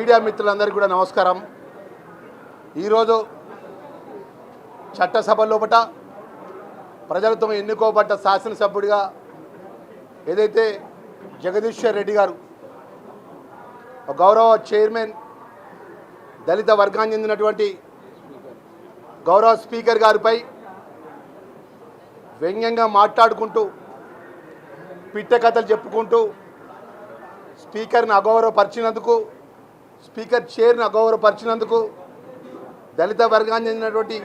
Media మిత్రులందరికీ కూడా నమస్కారం. ఈరోజు చట్టసభ లోపట ప్రజలతో ఎన్నుకోబడ్డ శాసనసభ్యుడిగా ఏదైతే జగదీశ్వర్ రెడ్డి గారు గౌరవ చైర్మన్ దళిత వర్గానికి చెందినటువంటి గౌరవ స్పీకర్ గారిపై వ్యంగ్యంగా మాట్లాడుకుంటూ పిట్ట కథలు చెప్పుకుంటూ స్పీకర్ని అగౌరవపరిచినందుకు, స్పీకర్ చైర్ని అగౌరవపరిచినందుకు, దళిత వర్గానికి చెందినటువంటి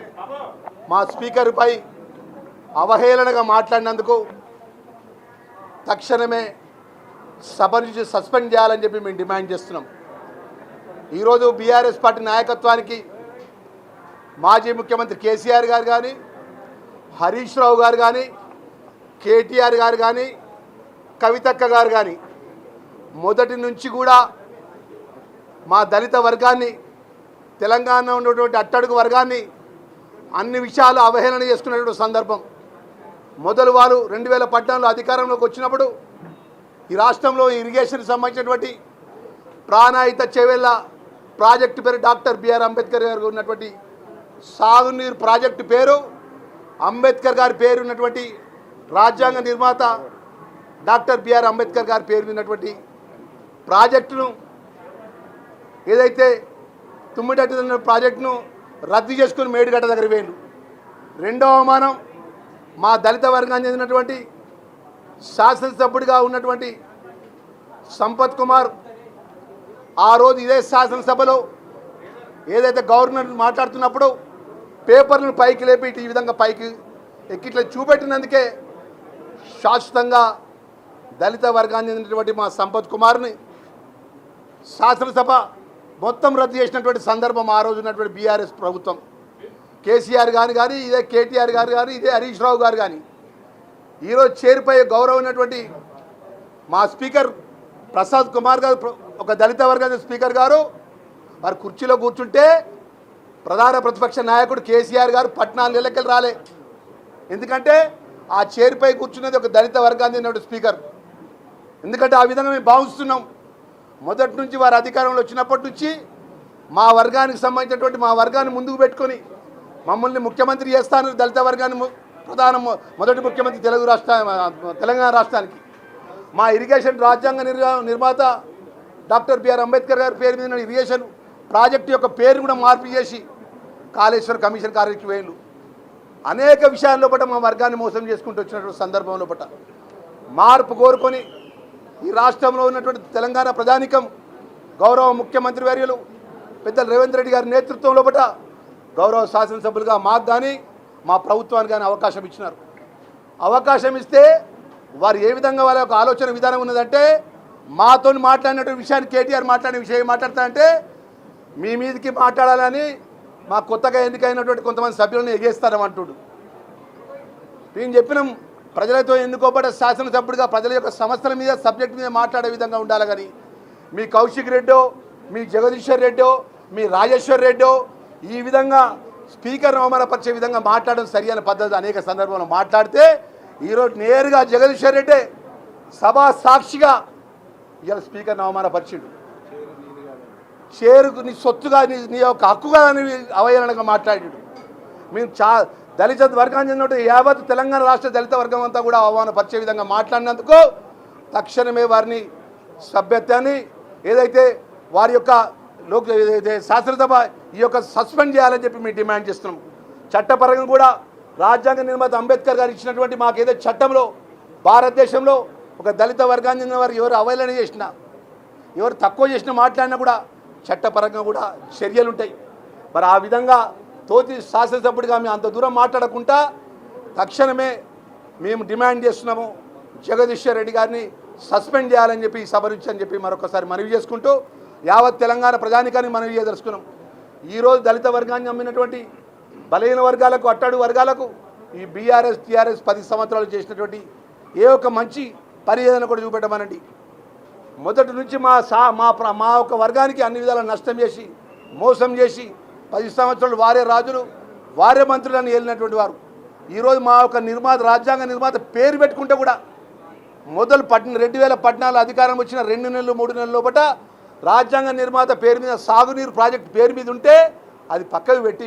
మా స్పీకర్పై అవహేళనగా మాట్లాడినందుకు తక్షణమే సభ నుంచి సస్పెండ్ చేయాలని చెప్పి మేము డిమాండ్ చేస్తున్నాం. ఈరోజు బీఆర్ఎస్ పార్టీ నాయకత్వానికి మాజీ ముఖ్యమంత్రి కేసీఆర్ గారు కానీ, హరీష్ రావు గారు కానీ, కేటీఆర్ గారు కానీ, కవితక్క గారు కానీ మొదటి నుంచి కూడా మా దళిత వర్గాన్ని, తెలంగాణలో ఉన్నటువంటి అట్టడుగు వర్గాన్ని అన్ని విషయాలు అవహేళన చేసుకునేటువంటి సందర్భం. మొదలు వారు 2014లో అధికారంలోకి వచ్చినప్పుడు ఈ రాష్ట్రంలో ఇరిగేషన్కి సంబంధించినటువంటి ప్రాణాయిత చేవెళ్ళ ప్రాజెక్టు పేరు డాక్టర్ బిఆర్ అంబేద్కర్ గారు ఉన్నటువంటి సాగునీరు ప్రాజెక్టు పేరు, అంబేద్కర్ గారి పేరు ఉన్నటువంటి రాజ్యాంగ నిర్మాత డాక్టర్ బిఆర్ అంబేద్కర్ గారి పేరు ఉన్నటువంటి ప్రాజెక్టును ఏదైతే తుమ్మిడట్టు ప్రాజెక్టును రద్దు చేసుకుని మేడిగడ్డ దగ్గర వేయండు. రెండవ అవమానం మా దళిత వర్గానికి చెందినటువంటి శాసనసభ్యుడిగా ఉన్నటువంటి సంపత్ కుమార్ ఆ రోజు ఇదే శాసనసభలో ఏదైతే గవర్నర్ మాట్లాడుతున్నప్పుడు పేపర్లను పైకి లేపి ఈ విధంగా పైకి ఎక్కిట్లా చూపెట్టినందుకే శాశ్వతంగా దళిత వర్గానికి చెందినటువంటి మా సంపత్ కుమార్ని శాసనసభ మొత్తం రద్దు చేసినటువంటి సందర్భం ఆ రోజు ఉన్నటువంటి బీఆర్ఎస్ ప్రభుత్వం. కేసీఆర్ కానీ ఇదే కేటీఆర్ గారు కానీ, ఇదే హరీష్ రావు గారు కానీ ఈరోజు చేరిపోయే గౌరవం ఉన్నటువంటి మా స్పీకర్ ప్రసాద్ కుమార్ గారు, ఒక దళిత వర్గానికి స్పీకర్ గారు వారు కుర్చీలో కూర్చుంటే ప్రధాన ప్రతిపక్ష నాయకుడు కేసీఆర్ గారు 14 నెలలకి రాలే. ఎందుకంటే ఆ చేరిపై కూర్చున్నది ఒక దళిత వర్గానికి చెందినటువంటి స్పీకర్. ఎందుకంటే ఆ విధంగా మేము భావిస్తున్నాం. మొదటి నుంచి వారు అధికారంలో వచ్చినప్పటి నుంచి మా వర్గానికి సంబంధించినటువంటి మా వర్గాన్ని ముందుకు పెట్టుకొని మమ్మల్ని ముఖ్యమంత్రి చేస్తాను, దళిత వర్గాన్ని మొదటి ముఖ్యమంత్రి తెలంగాణ రాష్ట్రానికి. మా ఇరిగేషన్ రాజ్యాంగ నిర్మాత డాక్టర్ బిఆర్ అంబేద్కర్ గారి పేరు మీద ఇరిగేషన్ ప్రాజెక్టు యొక్క పేరు కూడా మార్పు చేసి కాళేశ్వర కమిషన్ కార్యక్రమం వేలు అనేక విషయాల లోపల మా వర్గాన్ని మోసం చేసుకుంటూ వచ్చినటువంటి సందర్భం లోపల మార్పు కోరుకొని ఈ రాష్ట్రంలో ఉన్నటువంటి తెలంగాణ ప్రజానికం గౌరవ ముఖ్యమంత్రి వర్యులు పెద్దలు రేవంత్ రెడ్డి గారి నేతృత్వం లోపల గౌరవ శాసనసభ్యులుగా మాకు కానీ మా ప్రభుత్వానికి కానీ అవకాశం ఇచ్చినారు. అవకాశం ఇస్తే వారు ఏ విధంగా వాళ్ళ యొక్క ఆలోచన విధానం ఉన్నదంటే మాతో మాట్లాడినటువంటి విషయాన్ని కేటీఆర్ మాట్లాడిన విషయం మాట్లాడతానంటే మీ మీదకి మాట్లాడాలని మా కొత్తగా ఎన్నికైనటువంటి కొంతమంది సభ్యులను ఎగేస్తారమంటుడు. మేము చెప్పినాం, ప్రజలతో ఎన్నుకోబడ్డ శాసనసభ్యుడిగా ప్రజల యొక్క సమస్యల మీద సబ్జెక్ట్ మీద మాట్లాడే విధంగా ఉండాలి. కానీ మీ కౌశిక్ రెడ్డో, మీ జగదీశ్వర్ రెడ్డో, మీ రాజేశ్వర్ రెడ్డో ఈ విధంగా స్పీకర్ను అవమానపరిచే విధంగా మాట్లాడడం సరియైన పద్ధతి. అనేక సందర్భంలో మాట్లాడితే ఈరోజు నేరుగా జగదీశ్వర్ రెడ్డి సభా సాక్షిగా ఇవాళ స్పీకర్ను అవమానపరిచిండు. చేరుకు నీ సొత్తుగా నీ యొక్క హక్కుగా అవహేళనగా మాట్లాడాడు. మేము దళిత వర్గాన్ని చెందినట్టు యావత్ తెలంగాణ రాష్ట్ర దళిత వర్గం అంతా కూడా అవమానపరిచే విధంగా మాట్లాడినందుకు తక్షణమే వారిని సభ్యత్వాన్ని ఏదైతే వారి యొక్క శాసనసభ ఈ యొక్క సస్పెండ్ చేయాలని చెప్పి మేము డిమాండ్ చేస్తున్నాం. చట్టపరంగా కూడా రాజ్యాంగ నిర్మాత అంబేద్కర్ గారు ఇచ్చినటువంటి మాకు ఏదో చట్టంలో భారతదేశంలో ఒక దళిత వర్గాన్ని చెందిన వారు ఎవరు అవహేళన చేసినా, ఎవరు తక్కువ చేసినా మాట్లాడినా కూడా చట్టపరంగా కూడా చర్యలు ఉంటాయి. మరి ఆ విధంగా తోటి శాసనసభ్యుడిగా మేము అంత దూరం మాట్లాడకుండా తక్షణమే మేము డిమాండ్ చేస్తున్నాము జగదీశ్వర్ రెడ్డి గారిని సస్పెండ్ చేయాలని చెప్పి సభ నుంచి అని చెప్పి మరొకసారి మనవి చేసుకుంటూ యావత్ తెలంగాణ ప్రజానికాన్ని మనవి చేయదలుచుకున్నాం. ఈరోజు దళిత వర్గాన్ని నమ్మినటువంటి బలహీన వర్గాలకు, అట్టడుగు వర్గాలకు ఈ బీఆర్ఎస్ టీఆర్ఎస్ 10 సంవత్సరాలు చేసినటువంటి ఏ ఒక్క మంచి పని ఏదైనా కూడా చూపెట్టమనండి. మొదటి నుంచి మా ఒక వర్గానికి అన్ని విధాల నష్టం చేసి మోసం చేసి 10 సంవత్సరాలు వారే రాజులు వారే మంత్రులను ఏలినటువంటి వారు ఈరోజు మా యొక్క రాజ్యాంగ నిర్మాత పేరు పెట్టుకుంటే కూడా మొదలు 2014 అధికారం వచ్చిన 2 నెలలు 3 నెలల లోపల రాజ్యాంగ నిర్మాత పేరు మీద సాగునీరు ప్రాజెక్టు పేరు మీద ఉంటే అది పక్కకు పెట్టి